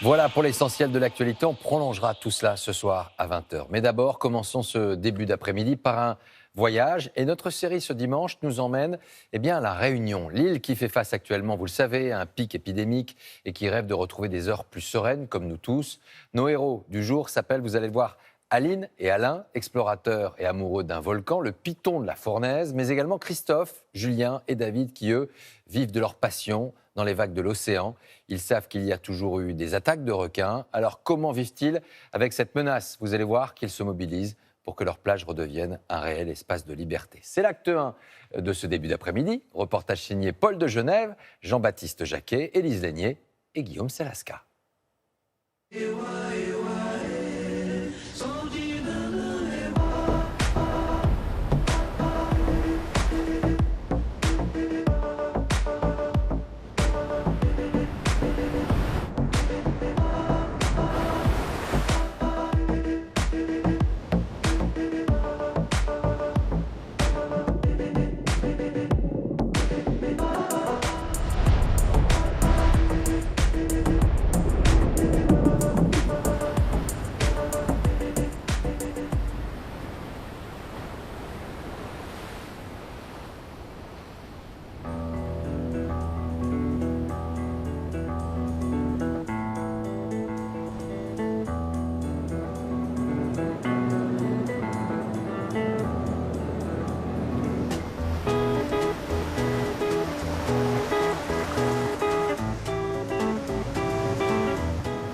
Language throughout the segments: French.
Voilà pour l'essentiel de l'actualité. On prolongera tout cela ce soir à 20h. Mais d'abord, commençons ce début d'après-midi par un voyage. Et notre série ce dimanche nous emmène à La Réunion, l'île qui fait face actuellement, vous le savez, à un pic épidémique et qui rêve de retrouver des heures plus sereines, comme nous tous. Nos héros du jour s'appellent, vous allez le voir, Aline et Alain, explorateurs et amoureux d'un volcan, le Piton de la Fournaise, mais également Christophe, Julien et David qui, eux, vivent de leur passion dans les vagues de l'océan. Ils savent qu'il y a toujours eu des attaques de requins. Alors comment vivent-ils avec cette menace? Vous allez voir qu'ils se mobilisent pour que leur plage redevienne un réel espace de liberté. C'est l'acte 1 de ce début d'après-midi. Reportage signé Paul de Genève, Jean-Baptiste Jacquet, Élise Lénier et Guillaume Selasca.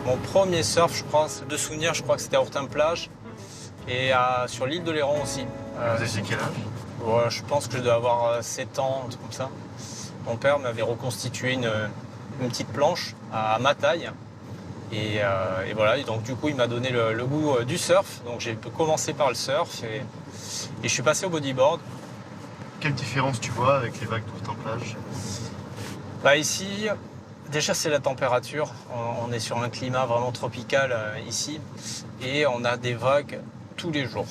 Mon premier surf, je crois, de souvenir, je crois que c'était à Hortin-Plage et sur l'île de Léron aussi. Vous avez quel âge? Ouais, je pense que je dois avoir 7 ans, un truc comme ça. Mon père m'avait reconstitué une petite planche à ma taille. Et voilà, et donc du coup, il m'a donné le goût du surf. Donc j'ai commencé par le surf et je suis passé au bodyboard. Quelle différence tu vois avec les vagues d'Hortin-Plage? Bah ici, déjà c'est la température. On est sur un climat vraiment tropical ici. Et on a des vagues tous les jours.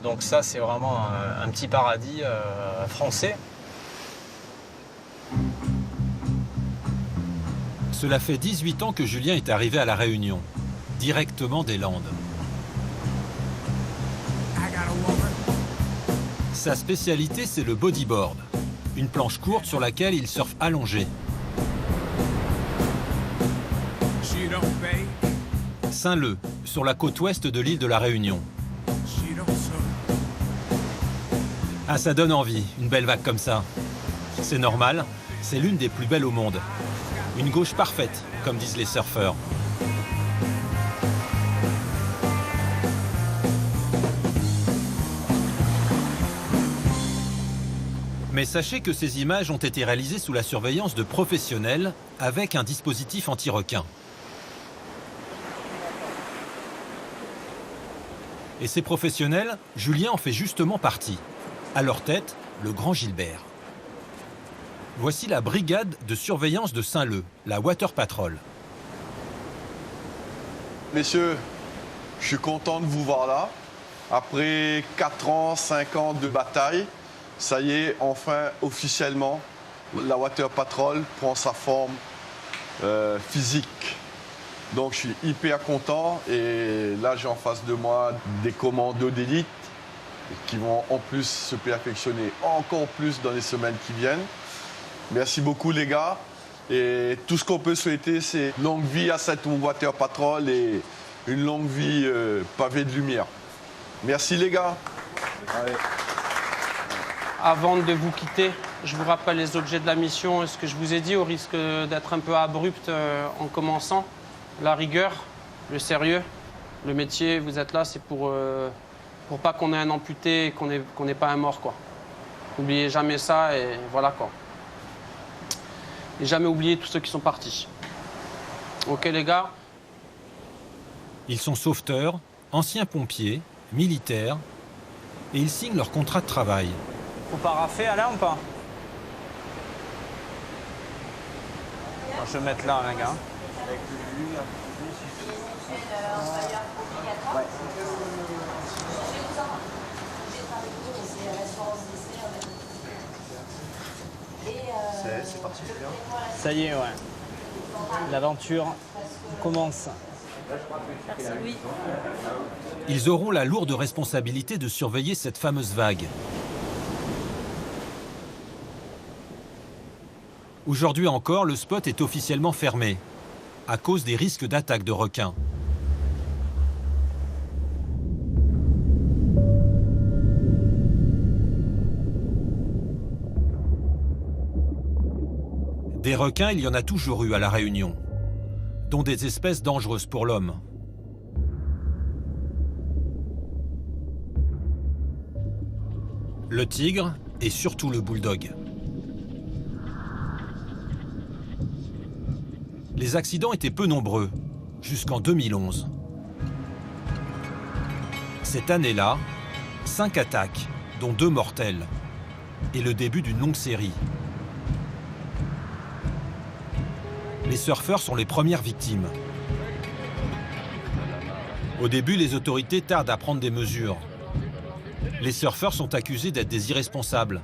Donc ça, c'est vraiment un petit paradis français. Cela fait 18 ans que Julien est arrivé à La Réunion, directement des Landes. Sa spécialité, c'est le bodyboard, une planche courte sur laquelle il surfe allongé. Saint-Leu, sur la côte ouest de l'île de La Réunion. Ah, ça donne envie, une belle vague comme ça. C'est normal, c'est l'une des plus belles au monde. Une gauche parfaite, comme disent les surfeurs. Mais sachez que ces images ont été réalisées sous la surveillance de professionnels avec un dispositif anti-requin. Et ces professionnels, Julien en fait justement partie. À leur tête, le grand Gilbert. Voici la brigade de surveillance de Saint-Leu, la Water Patrol. Messieurs, je suis content de vous voir là. Après 4 ans, 5 ans de bataille, ça y est, enfin, officiellement, la Water Patrol prend sa forme physique. Donc je suis hyper content et là j'ai en face de moi des commandos d'élite qui vont en plus se perfectionner encore plus dans les semaines qui viennent. Merci beaucoup les gars. Et tout ce qu'on peut souhaiter, c'est longue vie à cette Water Patrol et une longue vie pavée de lumière. Merci les gars. Allez. Avant de vous quitter, je vous rappelle les objets de la mission et ce que je vous ai dit, au risque d'être un peu abrupt en commençant. La rigueur, le sérieux, le métier, vous êtes là, c'est pour pas qu'on ait un amputé et qu'on n'ait pas un mort, quoi. N'oubliez jamais ça et voilà, quoi. Et jamais oublier tous ceux qui sont partis. Ok, les gars? Ils sont sauveteurs, anciens pompiers, militaires, et ils signent leur contrat de travail. Faut paraffer, Alain, ou pas? Je vais mettre là, les gars. C'est parti, c'est bien. Ça y est, ouais. L'aventure commence. Merci, oui. Ils auront la lourde responsabilité de surveiller cette fameuse vague. Aujourd'hui encore, le spot est officiellement fermé, à cause des risques d'attaque de requins. Des requins, il y en a toujours eu à La Réunion, dont des espèces dangereuses pour l'homme. Le tigre et surtout le bulldog. Les accidents étaient peu nombreux, jusqu'en 2011. Cette année-là, 5 attaques, dont 2 mortelles, et le début d'une longue série. Les surfeurs sont les premières victimes. Au début, les autorités tardent à prendre des mesures. Les surfeurs sont accusés d'être des irresponsables.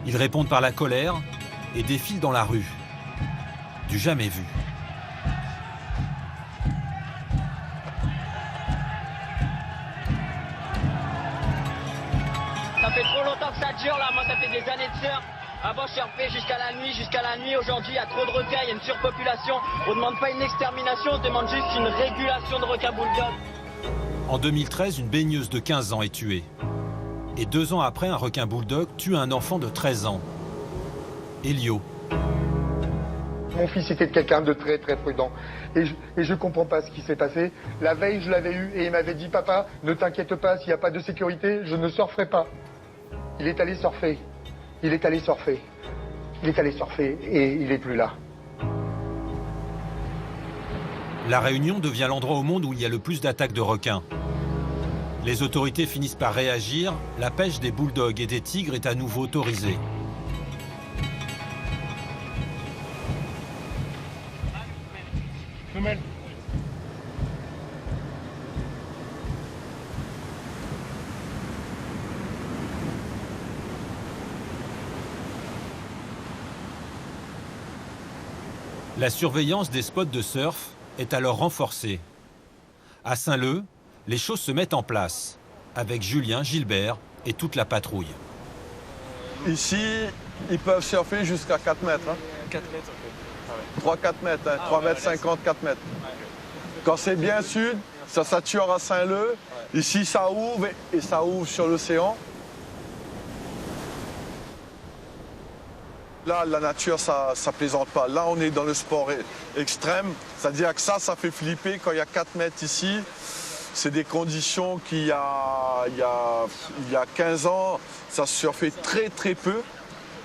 Ils répondent par la colère et défilent dans la rue. Du jamais vu. Ça fait trop longtemps que ça dure là, moi ça fait des années de surf. Avant je surfais jusqu'à la nuit, aujourd'hui il y a trop de requins, il y a une surpopulation. On ne demande pas une extermination, on demande juste une régulation de requins bulldog. En 2013, une baigneuse de 15 ans est tuée. Et 2 ans après, un requin bulldog tue un enfant de 13 ans. Elio. Mon fils était quelqu'un de très très prudent et je comprends pas ce qui s'est passé. La veille, je l'avais eu et il m'avait dit « Papa, ne t'inquiète pas, s'il n'y a pas de sécurité, je ne surferai pas. » Il est allé surfer. Il est allé surfer. Il est allé surfer et il n'est plus là. La Réunion devient l'endroit au monde où il y a le plus d'attaques de requins. Les autorités finissent par réagir, la pêche des bulldogs et des tigres est à nouveau autorisée. La surveillance des spots de surf est alors renforcée. À Saint-Leu, les choses se mettent en place, avec Julien, Gilbert et toute la patrouille. Ici, ils peuvent surfer jusqu'à 4 mètres. Hein. 4 mètres, ok. 3-4 mètres, hein. 3 mètres 50, 4 mètres. Quand c'est bien sud, ça sature à Saint-Leu. Ici, ça ouvre et ça ouvre sur l'océan. Là, la nature, ça plaisante pas. Là, on est dans le sport extrême. C'est-à-dire que ça fait flipper. Quand il y a 4 mètres ici, c'est des conditions qu'il y a 15 ans, ça se surfait très, très peu.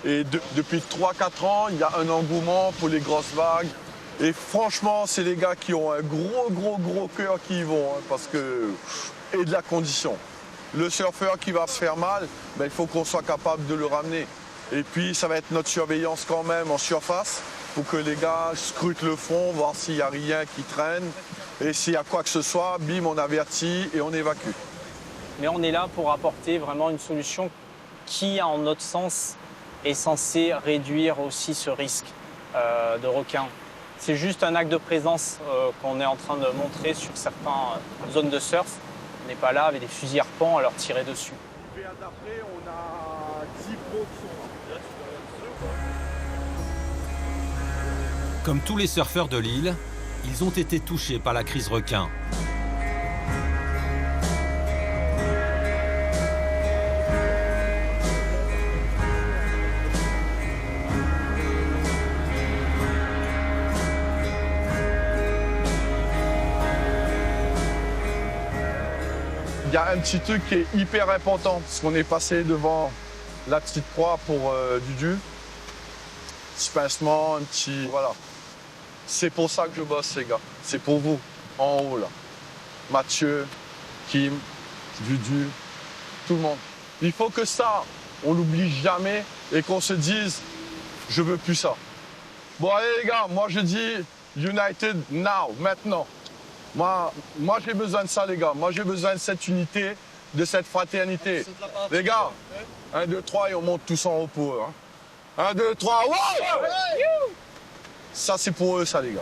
Et depuis 3-4 ans, il y a un engouement pour les grosses vagues. Et franchement, c'est les gars qui ont un gros cœur qui y vont. Hein, parce que... Et de la condition. Le surfeur qui va se faire mal, ben, il faut qu'on soit capable de le ramener. Et puis, ça va être notre surveillance quand même en surface pour que les gars scrutent le fond, voir s'il n'y a rien qui traîne. Et s'il y a quoi que ce soit, bim, on avertit et on évacue. Mais on est là pour apporter vraiment une solution qui, en notre sens, est censée réduire aussi ce risque de requin. C'est juste un acte de présence qu'on est en train de montrer sur certaines zones de surf. On n'est pas là avec des fusils harpons à leur tirer dessus. D'après, on a 10 pros qui sont là. Comme tous les surfeurs de l'île, ils ont été touchés par la crise requin. Il y a un petit truc qui est hyper important, parce qu'on est passé devant la petite proie pour Dudu. Petit pincement, un petit... Voilà. C'est pour ça que je bosse, les gars. C'est pour vous, en haut, là. Mathieu, Kim, Dudu, tout le monde. Il faut que ça, on l'oublie jamais et qu'on se dise, je veux plus ça. Bon, allez, les gars, moi, je dis United now, maintenant. Moi j'ai besoin de ça, les gars. Moi, j'ai besoin de cette unité, de cette fraternité. Les gars, 1, 2, 3 et on monte tous en haut pour eux. Hein. 1, 2, 3, wow! Ça, c'est pour eux, ça, les gars.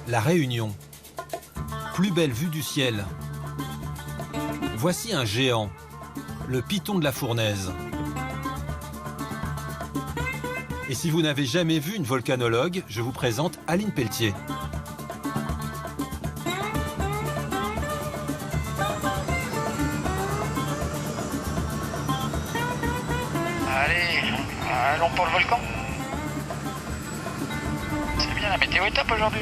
La Réunion. Plus belle vue du ciel. Voici un géant, le Piton de la Fournaise. Et si vous n'avez jamais vu une volcanologue, je vous présente Aline Pelletier. Allez, allons pour le volcan. C'est bien, la météo est top aujourd'hui.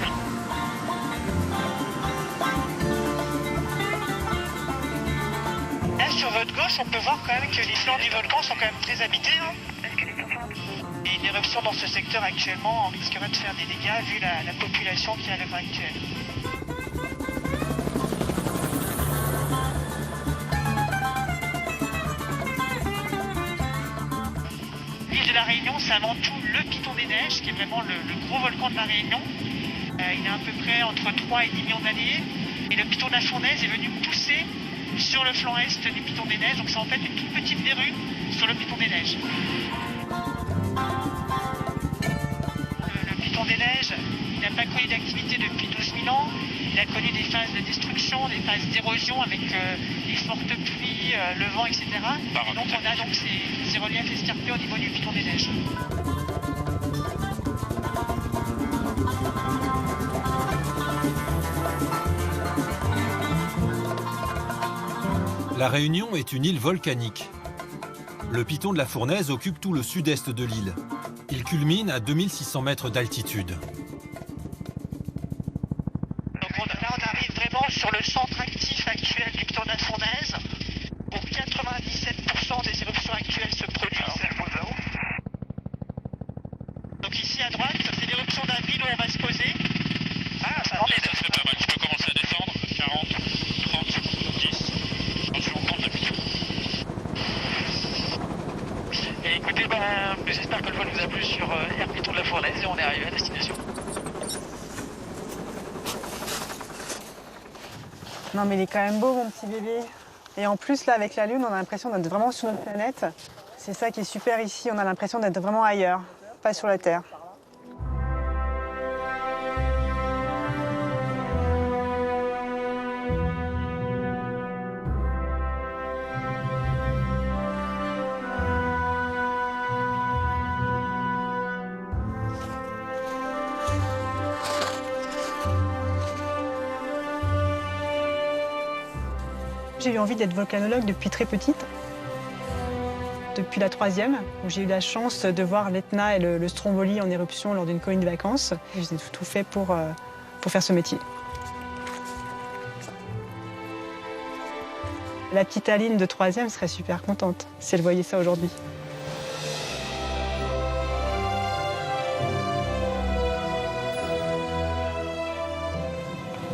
Là, sur votre gauche, on peut voir quand même que les flancs du volcan sont quand même très habités. Hein. Et une éruption dans ce secteur actuellement, on risquerait de faire des dégâts vu la population qui est à l'heure actuelle. L'île de la Réunion, c'est avant tout le Piton des Neiges, qui est vraiment le gros volcan de la Réunion. Il a à peu près entre 3 et 10 millions d'années. Et le Piton de la Fournaise est venu pousser sur le flanc est du Piton des Neiges. Donc c'est en fait une toute petite verrue sur le Piton des Neiges. Le Piton des Neiges, il n'a pas connu d'activité depuis 12 000 ans. Il a connu des phases de destruction, des phases d'érosion avec les fortes pluies, le vent, etc. Et donc on a donc ces reliefs escarpés au niveau du Piton des Neiges. La Réunion est une île volcanique. Le Piton de la Fournaise occupe tout le sud-est de l'île. Il culmine à 2600 mètres d'altitude. Donc là, on arrive vraiment sur le centre actif actuel du Piton de la Fournaise, où 97% des éruptions actuelles se produisent. Donc ici à droite, c'est l'éruption d'un vide où on va se poser. Ah, ça c'est pas mal. Je peux commencer à descendre. 40, 30, 10. Je vous compte depuis. Et écoutez, j'espère que le vol vous a plu sur Air Piton de la Fournaise et on est arrivé à destination. Non mais il est quand même beau mon petit bébé. Et en plus là avec la lune on a l'impression d'être vraiment sur notre planète. C'est ça qui est super ici, on a l'impression d'être vraiment ailleurs, pas sur la Terre. J'ai eu envie d'être volcanologue depuis très petite. Depuis la 3e, où j'ai eu la chance de voir l'Etna et le Stromboli en éruption lors d'une colonie de vacances. J'ai tout fait pour faire ce métier. La petite Aline de 3e serait super contente si elle voyait ça aujourd'hui.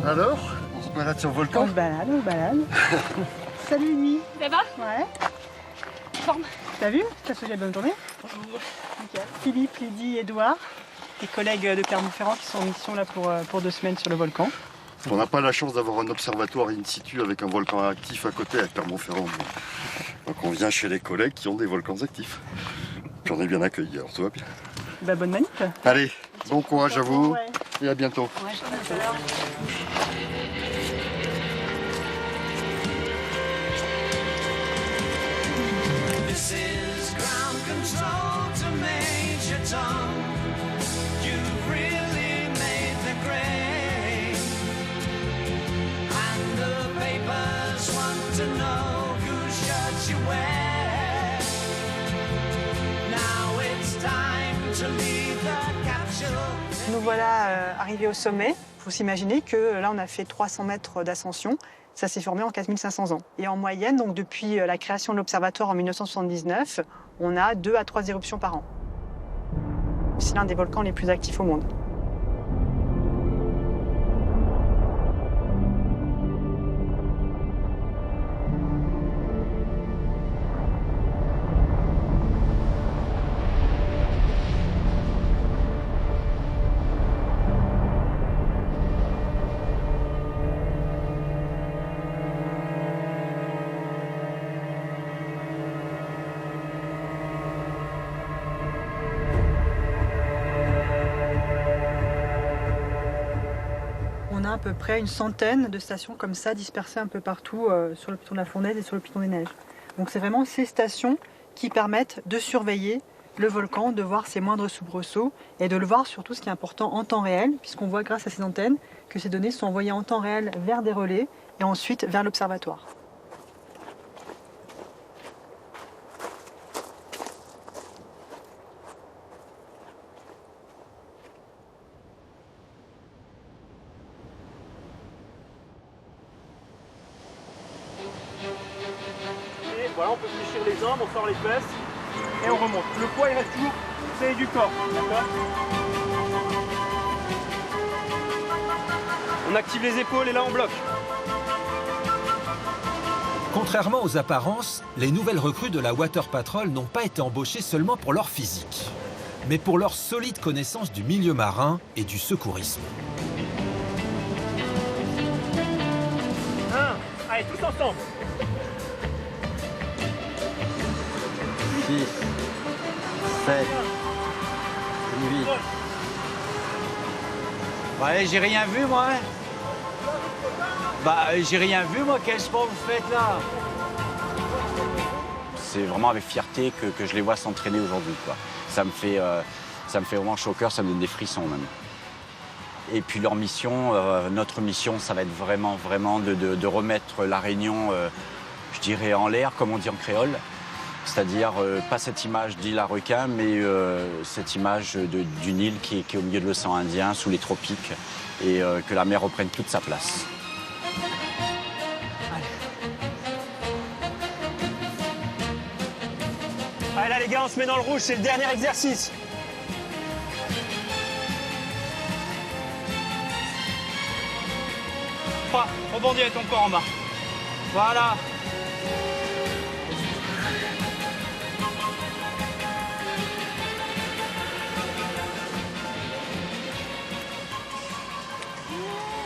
Alors, on se balade sur le volcan? On se balade. Salut Louis. Ça va? Ouais. Forme. T'as vu? T'as souhaité la bonne journée? Oui. Nickel. Philippe, Lydie, Edouard, des collègues de Clermont-Ferrand qui sont en mission là pour 2 semaines sur le volcan. On n'a pas la chance d'avoir un observatoire in situ avec un volcan actif à côté à Clermont-Ferrand. Donc on vient chez les collègues qui ont des volcans actifs. Puis on est bien accueillis, alors tout va bien. Bah, bonne manip. Allez, bon courage à vous Ouais. et à bientôt. Ouais, je tout à l'heure. This is ground control to Major Tom. You've really made the grade. And the papers want to know whose shirt you wear. Now it's time to leave the capsule. Nous voilà arrivés au sommet. Il faut s'imaginer que là, on a fait 300 mètres d'ascension. Ça s'est formé en 4500 ans. Et en moyenne, donc depuis la création de l'observatoire en 1979, on a 2 à 3 éruptions par an. C'est l'un des volcans les plus actifs au monde. a à peu près une centaine de stations comme ça, dispersées un peu partout sur le piton de la Fournaise et sur le piton des Neiges. Donc c'est vraiment ces stations qui permettent de surveiller le volcan, de voir ses moindres soubresauts et de le voir surtout, ce qui est important, en temps réel, puisqu'on voit grâce à ces antennes que ces données sont envoyées en temps réel vers des relais et ensuite vers l'observatoire. Et voilà, on peut fléchir les jambes, on sort les fesses et on remonte. Le poids il reste toujours c'est du corps, d'accord? On active les épaules et là on bloque. Contrairement aux apparences, les nouvelles recrues de la Water Patrol n'ont pas été embauchées seulement pour leur physique, mais pour leur solide connaissance du milieu marin et du secourisme. Allez, tous ensemble. 6, 7, 8. Ouais, j'ai rien vu, moi. Hein. Bah, j'ai rien vu, moi. Quel sport vous faites, là? C'est vraiment avec fierté que je les vois s'entraîner aujourd'hui, quoi. Ça me fait vraiment chaud au cœur, ça me donne des frissons, même. Et puis leur mission, notre mission, ça va être vraiment de remettre la Réunion, je dirais, en l'air, comme on dit en créole. C'est-à-dire, pas cette image d'île à requins, mais cette image d'une île qui est au milieu de l'océan Indien, sous les tropiques, et que la mer reprenne toute sa place. Allez là les gars, on se met dans le rouge, c'est le dernier exercice. Rebondis avec ton corps en bas. Voilà.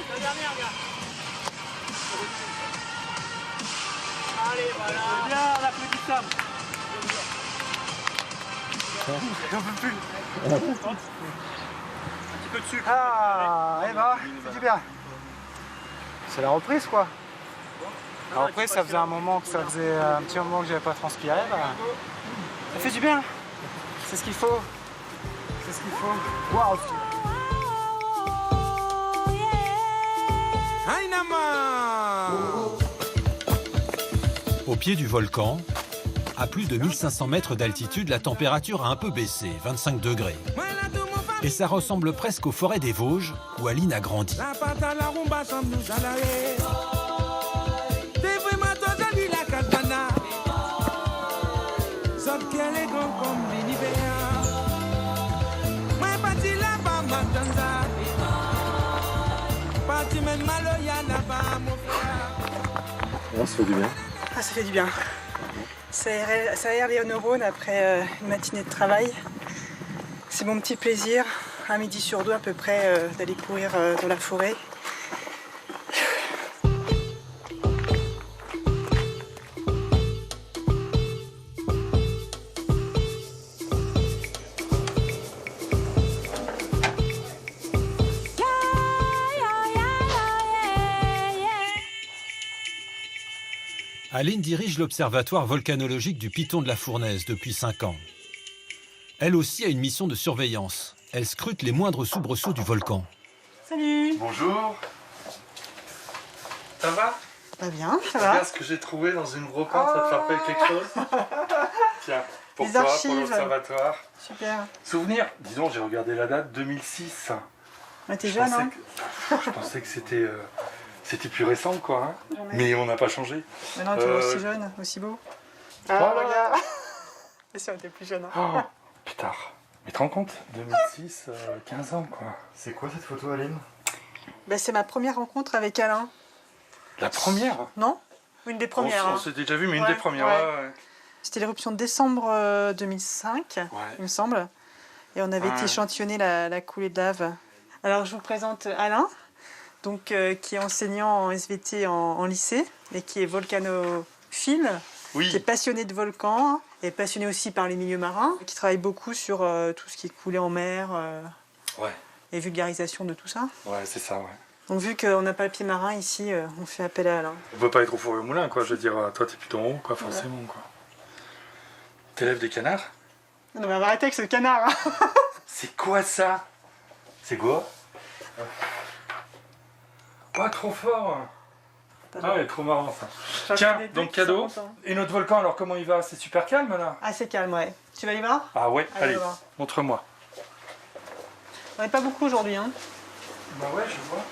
La dernière, gars. Allez, voilà. C'est bien, on applaudit Sam. J'en peux plus. Un petit peu de sucre. Ah, eh ben, c'est du bien. C'est la reprise, quoi. La reprise, ça faisait un petit moment que j'avais pas transpiré. Bah, ça fait du bien. C'est ce qu'il faut. C'est ce qu'il faut. Waouh. Au pied du volcan, à plus de 1500 mètres d'altitude, la température a un peu baissé, 25 degrés. Et ça ressemble presque aux forêts des Vosges, où Aline a grandi. Ça fait du bien. Ah, ça fait du bien. Ça aère les neurones après une matinée de travail. C'est mon petit plaisir, un midi sur deux à peu près, d'aller courir dans la forêt. Aline dirige l'observatoire volcanologique du Piton de la Fournaise depuis 5 ans. Elle aussi a une mission de surveillance. Elle scrute les moindres soubresauts du volcan. Salut. Bonjour. Ça va? Pas bien, ça va. va. Ce que j'ai trouvé dans une brocante, ça te rappelle quelque chose? Tiens, pour Les toi, archives. pour l'observatoire. Super. Souvenir, disons, j'ai regardé la date, 2006. Ouais, t'es jeune, hein? Je pensais que c'était plus récent, quoi. Hein. Mais on n'a pas changé. Maintenant, tu es aussi jeune, aussi beau. Ah, regarde. Et si on était plus jeune. Hein. Oh, putain. Mais te rends compte, 2006, 15 ans, quoi. C'est quoi cette photo, Aline? Ben, c'est ma première rencontre avec Alain. La première? Non? Une des premières. On s'est déjà vu, mais une des premières. Ouais. C'était l'éruption de décembre 2005, il me semble. Et on avait été échantillonner la coulée de lave. Alors, je vous présente Alain, donc, qui est enseignant en SVT en lycée et qui est volcanophile, qui est passionné de volcans et passionné aussi par les milieux marins, qui travaille beaucoup sur tout ce qui est coulé en mer et vulgarisation de tout ça. Ouais, c'est ça, ouais. Donc vu qu'on n'a pas le pied marin ici, on fait appel à Alain. On peut pas être au four et au moulin, quoi. Je veux dire, toi, t'es plutôt en haut, quoi, forcément, quoi. T'élèves des canards? Non, mais arrêtez avec ce canard. Hein. C'est quoi ça? C'est quoi? Oh, trop fort! Ah ouais, trop marrant ça. Tiens, donc cadeau. Et notre volcan, alors comment il va? C'est super calme là? Ah, c'est calme, ouais. Tu vas y voir? Ah ouais, allez, voir. montre-moi. On n'est pas beaucoup aujourd'hui, hein. Bah ouais, je vois.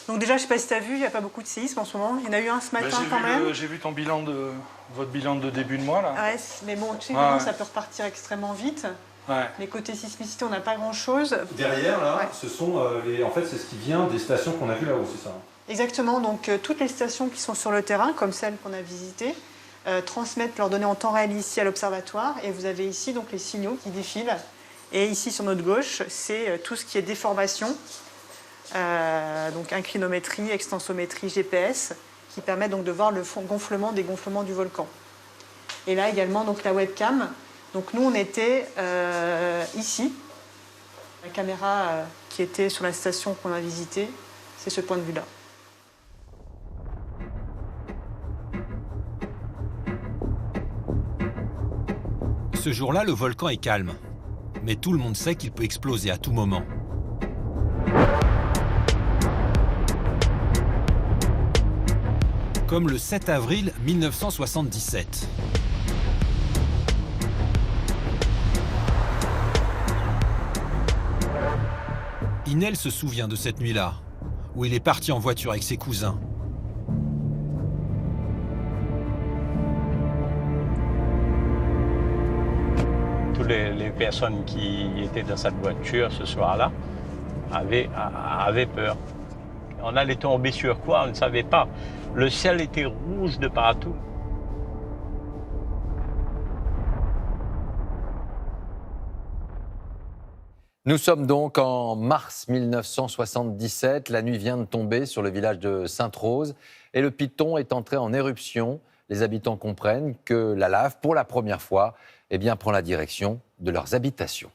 Donc déjà, je sais pas si tu as vu, il n'y a pas beaucoup de séismes en ce moment. Il y en a eu un ce matin quand même. J'ai vu ton bilan votre bilan de début de mois là. Ouais, mais bon, tu sais comment ça peut repartir extrêmement vite. Ouais. Les côtés sismicité, on n'a pas grand-chose. Derrière là, ce sont en fait c'est ce qui vient des stations qu'on a vues là-haut, c'est ça? Exactement, donc toutes les stations qui sont sur le terrain, comme celles qu'on a visitées, transmettent leurs données en temps réel ici à l'observatoire. Et vous avez ici donc les signaux qui défilent. Et ici sur notre gauche, c'est tout ce qui est déformation, donc inclinométrie, extensométrie, GPS, qui permettent donc de voir le gonflement, dégonflement du volcan. Et là également donc la webcam. Donc nous on était ici, la caméra qui était sur la station qu'on a visitée, c'est ce point de vue-là. Ce jour-là, le volcan est calme. Mais tout le monde sait qu'il peut exploser à tout moment. Comme le 7 avril 1977. Inel se souvient de cette nuit-là, où il est parti en voiture avec ses cousins. Toutes les personnes qui étaient dans cette voiture ce soir-là avaient peur. On allait tomber sur quoi? On ne savait pas. Le ciel était rouge de partout. Nous sommes donc en mars 1977. La nuit vient de tomber sur le village de Sainte-Rose et le Piton est entré en éruption. Les habitants comprennent que la lave, pour la première fois, prend la direction de leurs habitations.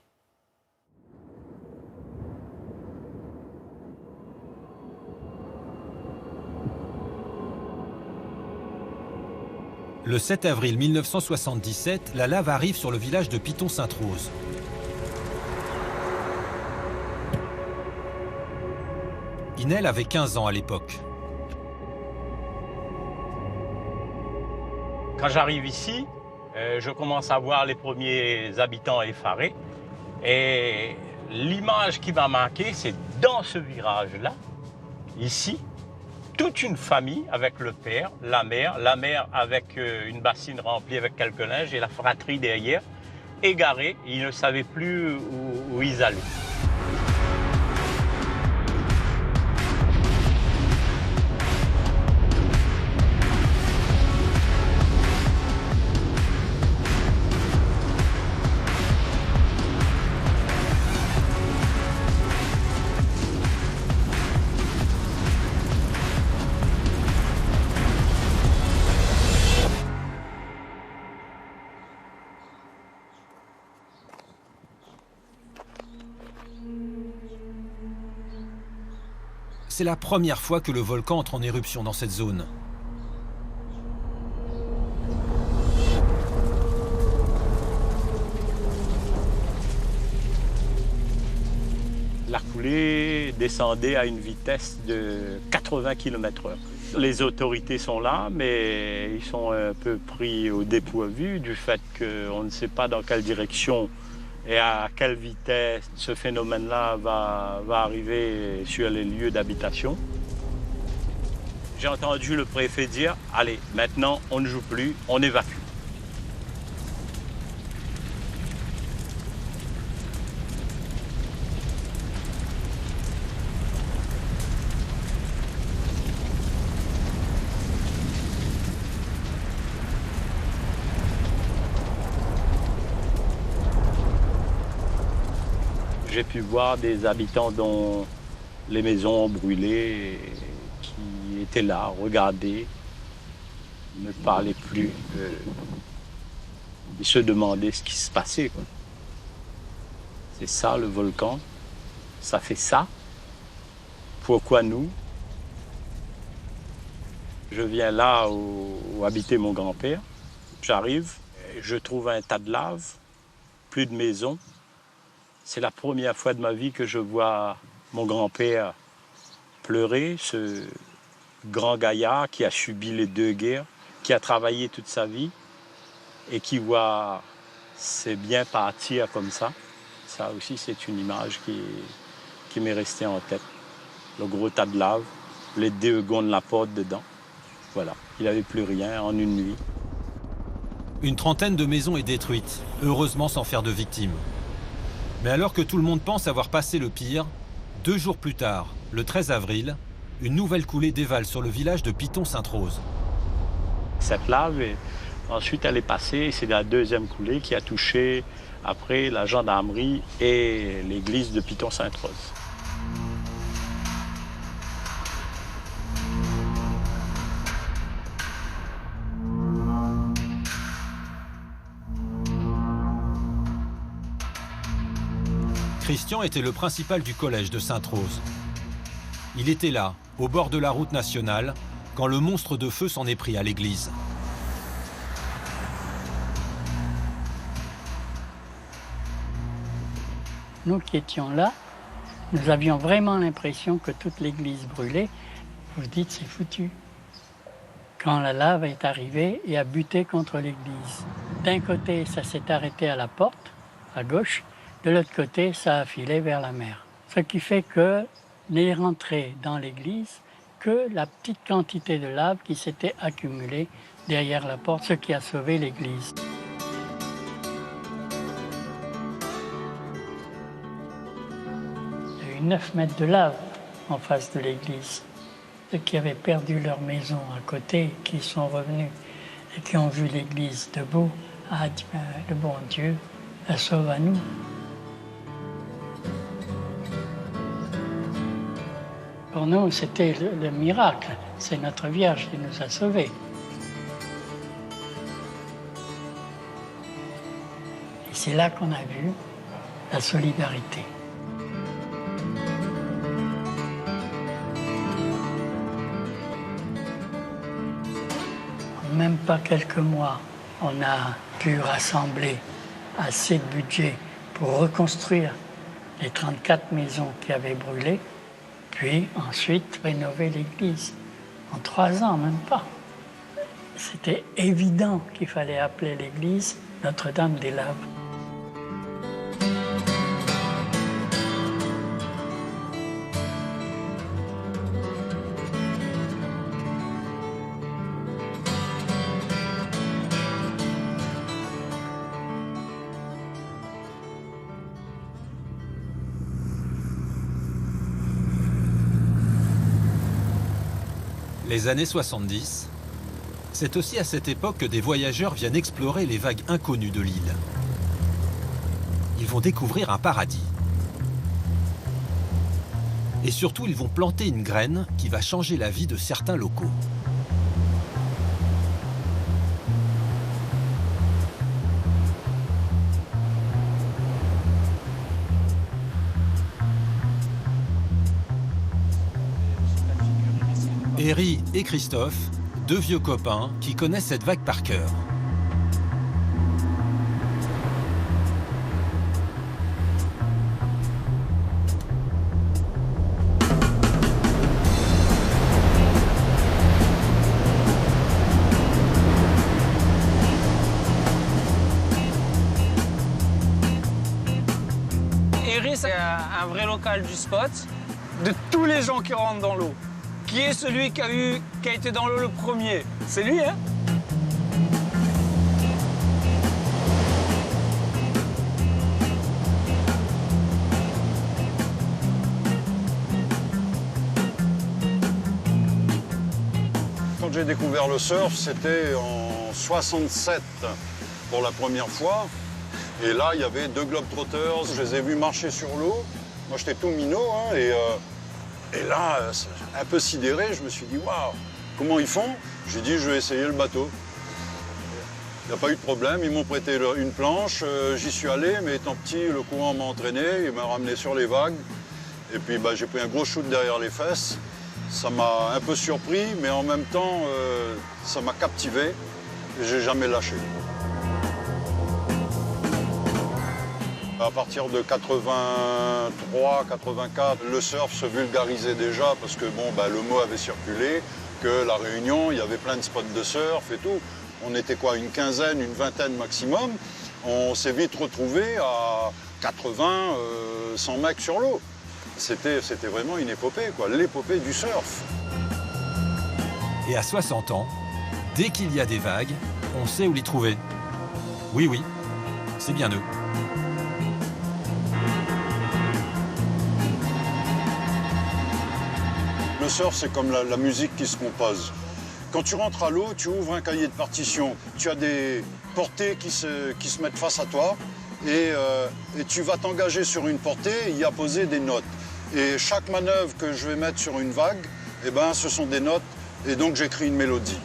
Le 7 avril 1977, la lave arrive sur le village de Piton-Sainte-Rose. Inel avait 15 ans à l'époque. Quand j'arrive ici, je commence à voir les premiers habitants effarés. Et l'image qui m'a marqué, c'est dans ce virage-là, ici, toute une famille avec le père, la mère avec une bassine remplie avec quelques linges et la fratrie derrière, égarés, ils ne savaient plus où ils allaient. C'est la première fois que le volcan entre en éruption dans cette zone. La coulée descendait à une vitesse de 80 km/h. Les autorités sont là, mais ils sont un peu pris au dépourvu du fait qu'on ne sait pas dans quelle direction et à quelle vitesse ce phénomène-là va arriver sur les lieux d'habitation. J'ai entendu le préfet dire « Allez, maintenant, on ne joue plus, on évacue ». J'ai pu voir des habitants dont les maisons ont brûlé, qui étaient là, regardaient, ne parlaient plus, ils se demandaient ce qui se passait, quoi. C'est ça le volcan, ça fait ça. Pourquoi nous? Je viens là où habitait mon grand-père. J'arrive, je trouve un tas de lave, plus de maison. C'est la première fois de ma vie que je vois mon grand-père pleurer, ce grand gaillard qui a subi les 2 guerres, qui a travaillé toute sa vie et qui voit ses biens partir comme ça. Ça aussi, c'est une image qui m'est restée en tête. Le gros tas de lave, les 2 gonds de la porte dedans. Voilà, il n'avait plus rien en une nuit. Une trentaine de maisons est détruite, heureusement sans faire de victimes. Mais alors que tout le monde pense avoir passé le pire, 2 jours plus tard, le 13 avril, une nouvelle coulée dévale sur le village de Piton-Sainte-Rose. Cette lave, ensuite, elle est passée, et c'est la 2e coulée qui a touché après la gendarmerie et l'église de Piton-Sainte-Rose. Christian était le principal du collège de Sainte-Rose. Il était là, au bord de la route nationale, quand le monstre de feu s'en est pris à l'église. Nous qui étions là, nous avions vraiment l'impression que toute l'église brûlait. Vous vous dites, c'est foutu. Quand la lave est arrivée et a buté contre l'église. D'un côté, ça s'est arrêté à la porte, à gauche. De l'autre côté, ça a filé vers la mer. Ce qui fait que n'est rentré dans l'église que la petite quantité de lave qui s'était accumulée derrière la porte, ce qui a sauvé l'église. Il y a eu 9 mètres de lave en face de l'église. Ceux qui avaient perdu leur maison à côté, qui sont revenus et qui ont vu l'église debout, a dit le bon Dieu, la sauve à nous. Pour nous, c'était le miracle. C'est notre Vierge qui nous a sauvés. Et c'est là qu'on a vu la solidarité. En même pas quelques mois, on a pu rassembler assez de budget pour reconstruire les 34 maisons qui avaient brûlé. Puis ensuite, rénover l'église. En 3 ans, même pas. C'était évident qu'il fallait appeler l'église Notre-Dame des Laves. Les années 70, c'est aussi à cette époque que des voyageurs viennent explorer les vagues inconnues de l'île. Ils vont découvrir un paradis. Et surtout, ils vont planter une graine qui va changer la vie de certains locaux. Herry et Christophe, 2 vieux copains qui connaissent cette vague par cœur. Herry, c'est un vrai local du spot. De tous les gens qui rentrent dans l'eau, qui est celui qui a été dans l'eau le premier? C'est lui, hein? Quand j'ai découvert le surf, c'était en 67 pour la première fois. Et là, il y avait 2 globetrotters. Je les ai vus marcher sur l'eau. Moi, j'étais tout minot, hein, et là, un peu sidéré, je me suis dit, waouh, comment ils font? J'ai dit, je vais essayer le bateau. Il n'y a pas eu de problème, ils m'ont prêté une planche, j'y suis allé, mais étant petit, le courant m'a entraîné, il m'a ramené sur les vagues. Et puis j'ai pris un gros shoot derrière les fesses. Ça m'a un peu surpris, mais en même temps, ça m'a captivé et j'ai jamais lâché. À partir de 83, 84, le surf se vulgarisait déjà parce que le mot avait circulé, que La Réunion, il y avait plein de spots de surf et tout. On était quoi, une quinzaine, une vingtaine maximum. On s'est vite retrouvés à 80, 100 mecs sur l'eau. C'était vraiment une épopée, quoi, l'épopée du surf. Et à 60 ans, dès qu'il y a des vagues, on sait où les trouver. Oui, c'est bien eux. Le surf, c'est comme la musique qui se compose. Quand tu rentres à l'eau, tu ouvres un cahier de partition. Tu as des portées qui se mettent face à toi et tu vas t'engager sur une portée et y apposer des notes. Et chaque manœuvre que je vais mettre sur une vague, ce sont des notes et donc j'écris une mélodie.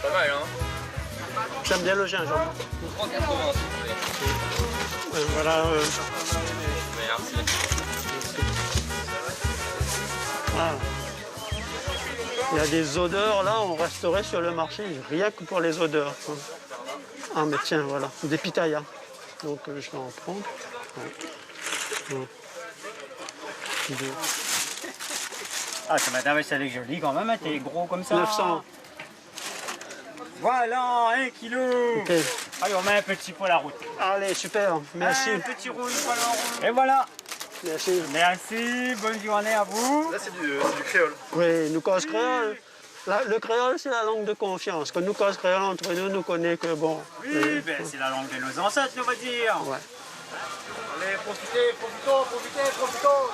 Pas mal, hein. J'aime bien le gingembre. 3,80. Voilà. Merci. Ah. Il y a des odeurs, là, on resterait sur le marché, rien que pour les odeurs. Ah, mais tiens, voilà, des pitayas. Donc, je vais en prendre. Ouais. Ah, ça m'a t'avais salé joli quand même, t'es gros comme ça. 900. Voilà, 1 kilo. Ok. Allez, on met un petit pour la route. Allez, super, merci. Un petit roule pour la route. Et voilà. Merci. Merci, bonne journée à vous. Là, c'est du créole. Oui, nous cause créole. Le créole, c'est la langue de confiance. Quand nous cause créole entre nous, nous connaissons que bon. Oui, c'est la langue de nos ancêtres, on va dire. Ouais. Allez, profitez.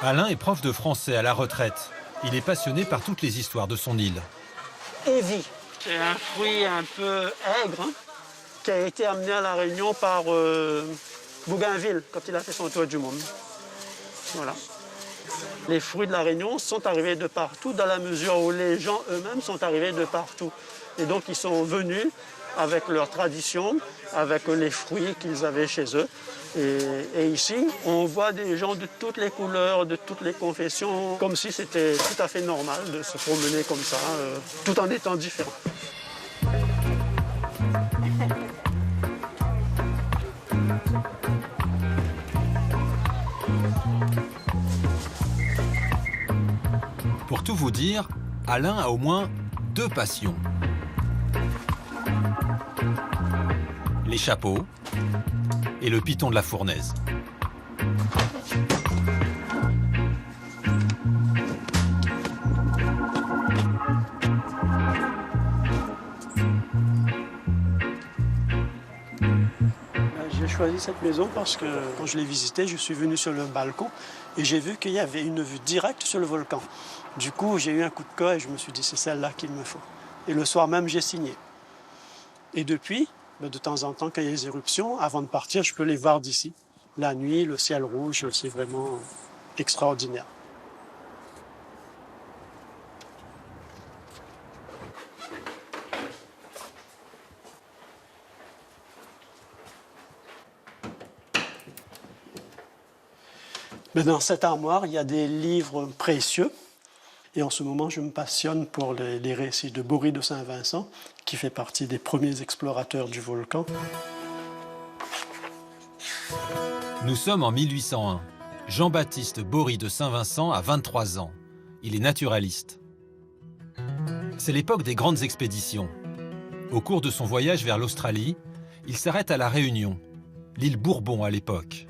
Alain est prof de français à la retraite. Il est passionné par toutes les histoires de son île. Évie. C'est un fruit un peu aigre qui a été amené à La Réunion par Bougainville quand il a fait son tour du monde. Voilà. Les fruits de La Réunion sont arrivés de partout dans la mesure où les gens eux-mêmes sont arrivés de partout. Et donc ils sont venus avec leur tradition, avec les fruits qu'ils avaient chez eux. Et ici, on voit des gens de toutes les couleurs, de toutes les confessions, comme si c'était tout à fait normal de se promener comme ça, tout en étant différent. Pour tout vous dire, Alain a au moins 2 passions. Les chapeaux et le piton de la fournaise. J'ai choisi cette maison parce que quand je l'ai visitée, je suis venu sur le balcon et j'ai vu qu'il y avait une vue directe sur le volcan. Du coup, j'ai eu un coup de cœur et je me suis dit c'est celle-là qu'il me faut. Et le soir même, j'ai signé. Et depuis, de temps en temps, quand il y a des éruptions, avant de partir, je peux les voir d'ici. La nuit, le ciel rouge, c'est vraiment extraordinaire. Mais dans cette armoire, il y a des livres précieux. Et en ce moment, je me passionne pour les récits de Bory de Saint-Vincent, qui fait partie des premiers explorateurs du volcan. Nous sommes en 1801. Jean-Baptiste Bory de Saint-Vincent a 23 ans. Il est naturaliste. C'est l'époque des grandes expéditions. Au cours de son voyage vers l'Australie, il s'arrête à La Réunion, l'île Bourbon à l'époque.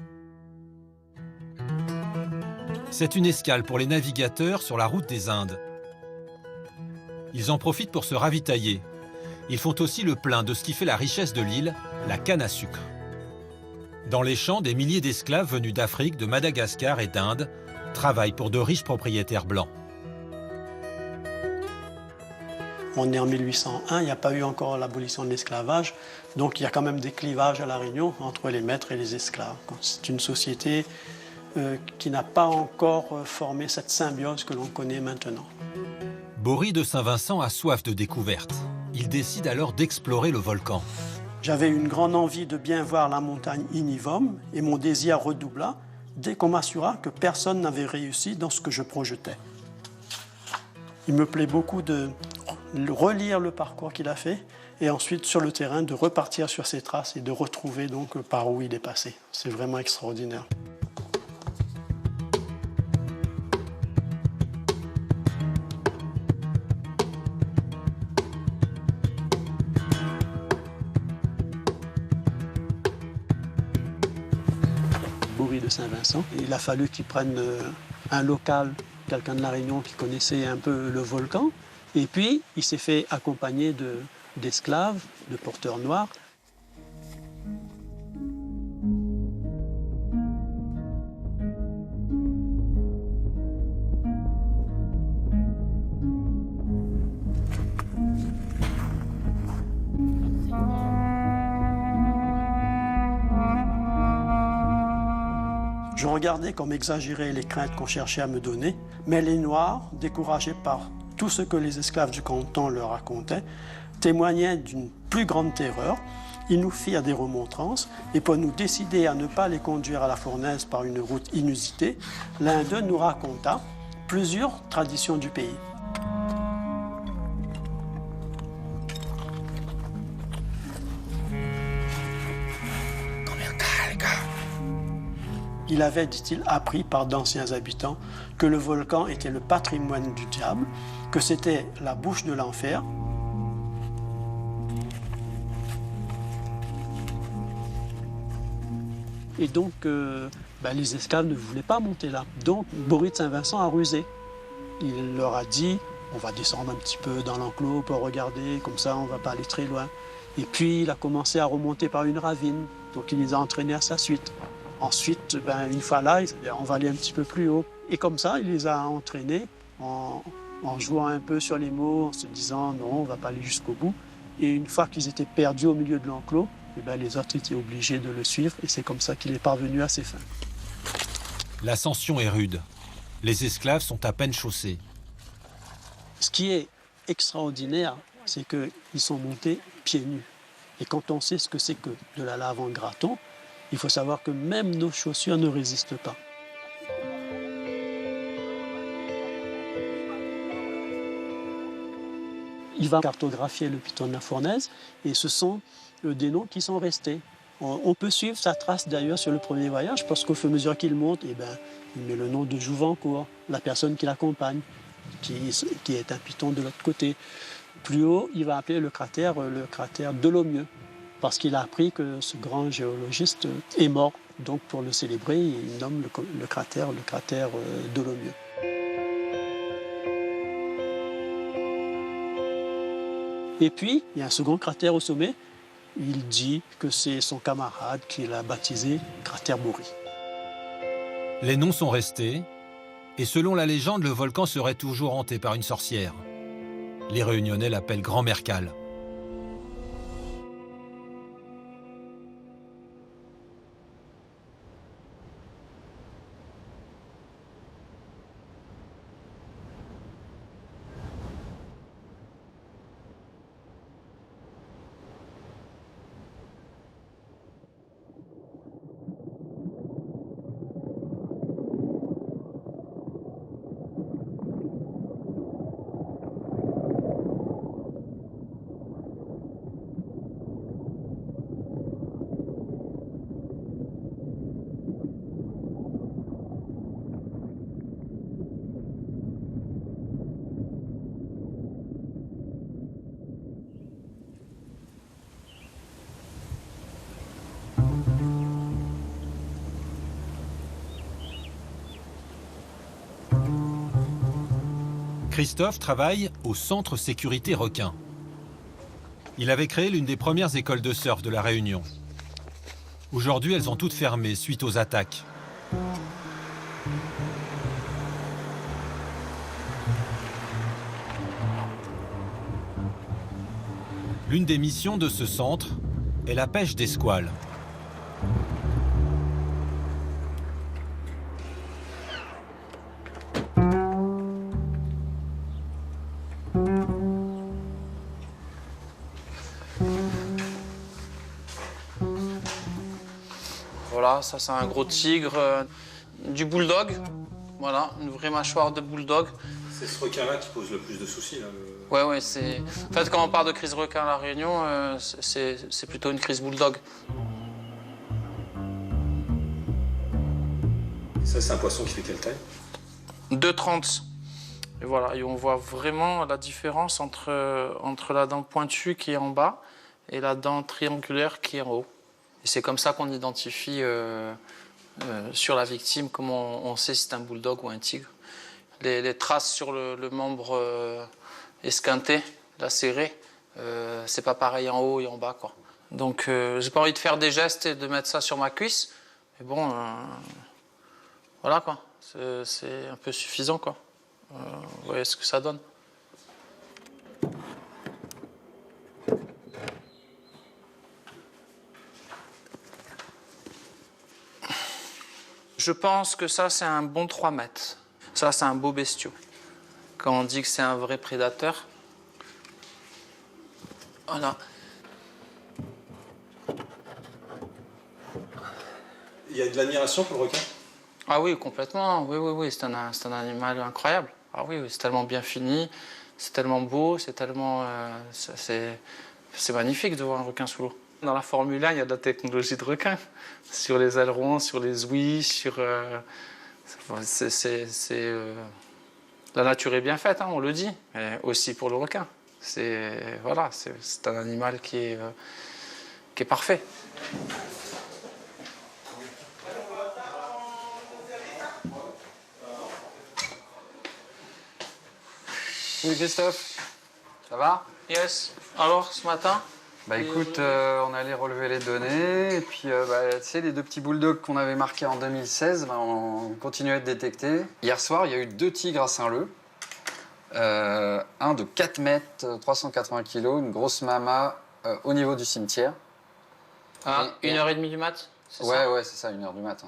C'est une escale pour les navigateurs sur la route des Indes. Ils en profitent pour se ravitailler. Ils font aussi le plein de ce qui fait la richesse de l'île, la canne à sucre. Dans les champs, des milliers d'esclaves venus d'Afrique, de Madagascar et d'Inde travaillent pour de riches propriétaires blancs. On est en 1801, il n'y a pas eu encore l'abolition de l'esclavage, donc il y a quand même des clivages à La Réunion entre les maîtres et les esclaves. C'est une société qui n'a pas encore formé cette symbiose que l'on connaît maintenant. Bory de Saint-Vincent a soif de découverte. Il décide alors d'explorer le volcan. J'avais une grande envie de bien voir la montagne Inivom et mon désir redoubla dès qu'on m'assura que personne n'avait réussi dans ce que je projetais. Il me plaît beaucoup de relire le parcours qu'il a fait et ensuite sur le terrain de repartir sur ses traces et de retrouver donc par où il est passé. C'est vraiment extraordinaire. Bory de Saint-Vincent. Il a fallu qu'il prenne un local, quelqu'un de La Réunion qui connaissait un peu le volcan. Et puis, il s'est fait accompagner d'esclaves, de porteurs noirs. Je regardais comme exagérer les craintes qu'on cherchait à me donner, mais les Noirs, découragés par tout ce que les esclaves du canton leur racontaient, témoignaient d'une plus grande terreur. Ils nous firent des remontrances et pour nous décider à ne pas les conduire à la fournaise par une route inusitée, l'un d'eux nous raconta plusieurs traditions du pays. Il avait, dit-il, appris par d'anciens habitants que le volcan était le patrimoine du diable, que c'était la bouche de l'enfer. Et donc, les esclaves ne voulaient pas monter là. Donc, Bory de Saint-Vincent a rusé. Il leur a dit, on va descendre un petit peu dans l'enclos pour regarder, comme ça on ne va pas aller très loin. Et puis, il a commencé à remonter par une ravine, donc il les a entraînés à sa suite. Ensuite, une fois là, on va aller un petit peu plus haut. Et comme ça, il les a entraînés en jouant un peu sur les mots, en se disant non, on ne va pas aller jusqu'au bout. Et une fois qu'ils étaient perdus au milieu de l'enclos, les autres étaient obligés de le suivre. Et c'est comme ça qu'il est parvenu à ses fins. L'ascension est rude. Les esclaves sont à peine chaussés. Ce qui est extraordinaire, c'est qu'ils sont montés pieds nus. Et quand on sait ce que c'est que de la lave en graton, il faut savoir que même nos chaussures ne résistent pas. Il va cartographier le piton de la fournaise et ce sont des noms qui sont restés. On peut suivre sa trace d'ailleurs sur le premier voyage parce qu'au fur et à mesure qu'il monte, il met le nom de Jouvencourt, la personne qui l'accompagne, qui est un piton de l'autre côté. Plus haut, il va appeler le cratère Dolomieu, parce qu'il a appris que ce grand géologiste est mort. Donc pour le célébrer, il nomme le cratère Dolomieu. Et puis, il y a un second cratère au sommet. Il dit que c'est son camarade qui l'a baptisé cratère Bory. Les noms sont restés, et selon la légende, le volcan serait toujours hanté par une sorcière. Les Réunionnais l'appellent Grand-Mère Cale. Christophe travaille au Centre Sécurité Requin. Il avait créé l'une des premières écoles de surf de La Réunion. Aujourd'hui, elles ont toutes fermé suite aux attaques. L'une des missions de ce centre est la pêche des squales. Voilà, ça c'est un gros tigre, du bulldog. Voilà, une vraie mâchoire de bulldog. C'est ce requin-là qui pose le plus de soucis, là. Ouais, c'est... En fait, quand on parle de crise requin à La Réunion, c'est plutôt une crise bulldog. Ça, c'est un poisson qui fait quelle taille? 2,30. Et voilà, et on voit vraiment la différence entre la dent pointue qui est en bas et la dent triangulaire qui est en haut. Et c'est comme ça qu'on identifie sur la victime comment on sait si c'est un bulldog ou un tigre. Les traces sur le membre esquinté, lacéré, c'est pas pareil en haut et en bas, quoi. Donc j'ai pas envie de faire des gestes et de mettre ça sur ma cuisse, mais bon, voilà, quoi. C'est un peu suffisant, quoi. Vous voyez ce que ça donne. Je pense que ça, c'est un bon 3 mètres. Ça, c'est un beau bestiau. Quand on dit que c'est un vrai prédateur, voilà. Il y a de l'admiration pour le requin? Ah oui, complètement. Oui. C'est un animal incroyable. Ah oui, c'est tellement bien fini, c'est tellement beau, c'est tellement... c'est magnifique de voir un requin sous l'eau. Dans la Formule 1, il y a de la technologie de requin. Sur les ailerons, sur les ouïes, sur... La nature est bien faite, hein, on le dit, mais aussi pour le requin. Voilà, c'est un animal qui est parfait. Salut Christophe, ça va? Yes. Alors, ce matin? Bah écoute, on allait relever les données, et puis tu sais, les 2 petits bulldogs qu'on avait marqués en 2016, on continuait de détecter. Hier soir, il y a eu 2 tigres à Saint-Leu. Un de 4 mètres, 380 kilos, une grosse mama au niveau du cimetière. Ah, 1h30 du mat? Ouais, c'est ça, 1h du matin.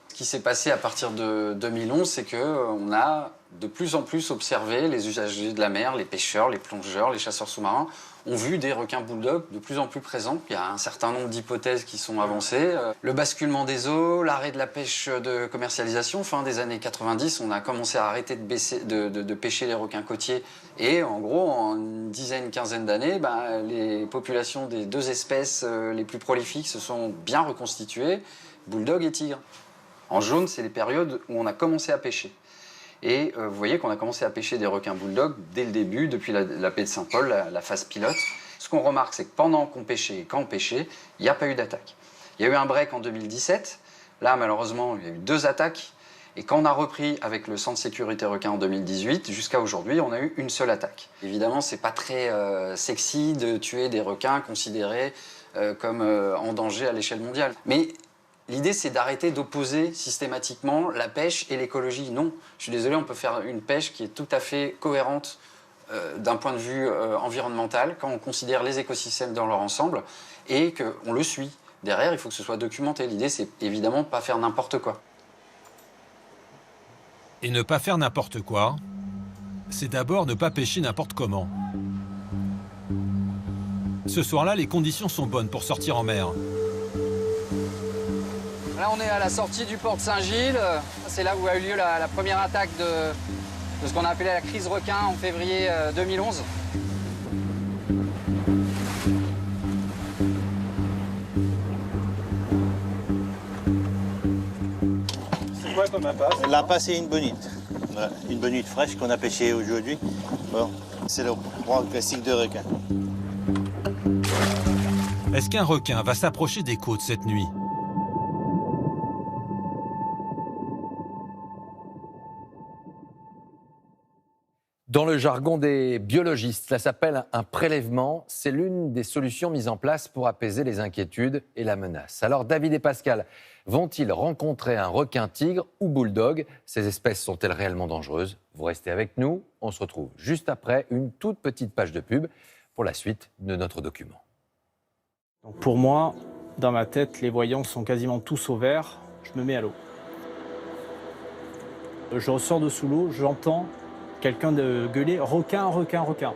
Ce qui s'est passé à partir de 2011, c'est qu'on a de plus en plus observé les usagers de la mer, les pêcheurs, les plongeurs, les chasseurs sous-marins, ont vu des requins bulldogs de plus en plus présents. Il y a un certain nombre d'hypothèses qui sont avancées. Le basculement des eaux, l'arrêt de la pêche de commercialisation. Fin des années 90, on a commencé à arrêter de pêcher les requins côtiers. Et en gros, en une dizaine, quinzaine d'années, les populations des 2 espèces les plus prolifiques se sont bien reconstituées, bulldog et tigre. En jaune, c'est les périodes où on a commencé à pêcher. Et vous voyez qu'on a commencé à pêcher des requins bulldogs dès le début, depuis la baie de Saint-Paul, la phase pilote. Ce qu'on remarque, c'est que pendant qu'on pêchait et quand on pêchait, il n'y a pas eu d'attaque. Il y a eu un break en 2017. Là, malheureusement, il y a eu 2 attaques. Et quand on a repris avec le Centre Sécurité Requin en 2018, jusqu'à aujourd'hui, on a eu une seule attaque. Évidemment, c'est pas très sexy de tuer des requins considérés comme en danger à l'échelle mondiale. Mais l'idée, c'est d'arrêter d'opposer systématiquement la pêche et l'écologie. Non, je suis désolé, on peut faire une pêche qui est tout à fait cohérente d'un point de vue environnemental, quand on considère les écosystèmes dans leur ensemble et qu'on le suit. Derrière, il faut que ce soit documenté. L'idée, c'est évidemment de ne pas faire n'importe quoi. Et ne pas faire n'importe quoi, c'est d'abord ne pas pêcher n'importe comment. Ce soir-là, les conditions sont bonnes pour sortir en mer. Là, on est à la sortie du port de Saint-Gilles. C'est là où a eu lieu la première attaque de ce qu'on a appelé la crise requin en février 2011. C'est quoi comme impasse? La passe est une bonite. Voilà, une bonite fraîche qu'on a pêchée aujourd'hui. Bon, c'est le proie classique de requin. Est-ce qu'un requin va s'approcher des côtes cette nuit ? Dans le jargon des biologistes, cela s'appelle un prélèvement. C'est l'une des solutions mises en place pour apaiser les inquiétudes et la menace. Alors David et Pascal vont-ils rencontrer un requin-tigre ou bulldog? Ces espèces sont-elles réellement dangereuses? Vous restez avec nous, on se retrouve juste après une toute petite page de pub pour la suite de notre document. Donc pour moi, dans ma tête, les voyants sont quasiment tous au vert. Je me mets à l'eau. Je ressors de sous l'eau, j'entends quelqu'un de gueuler « requin, requin, requin ».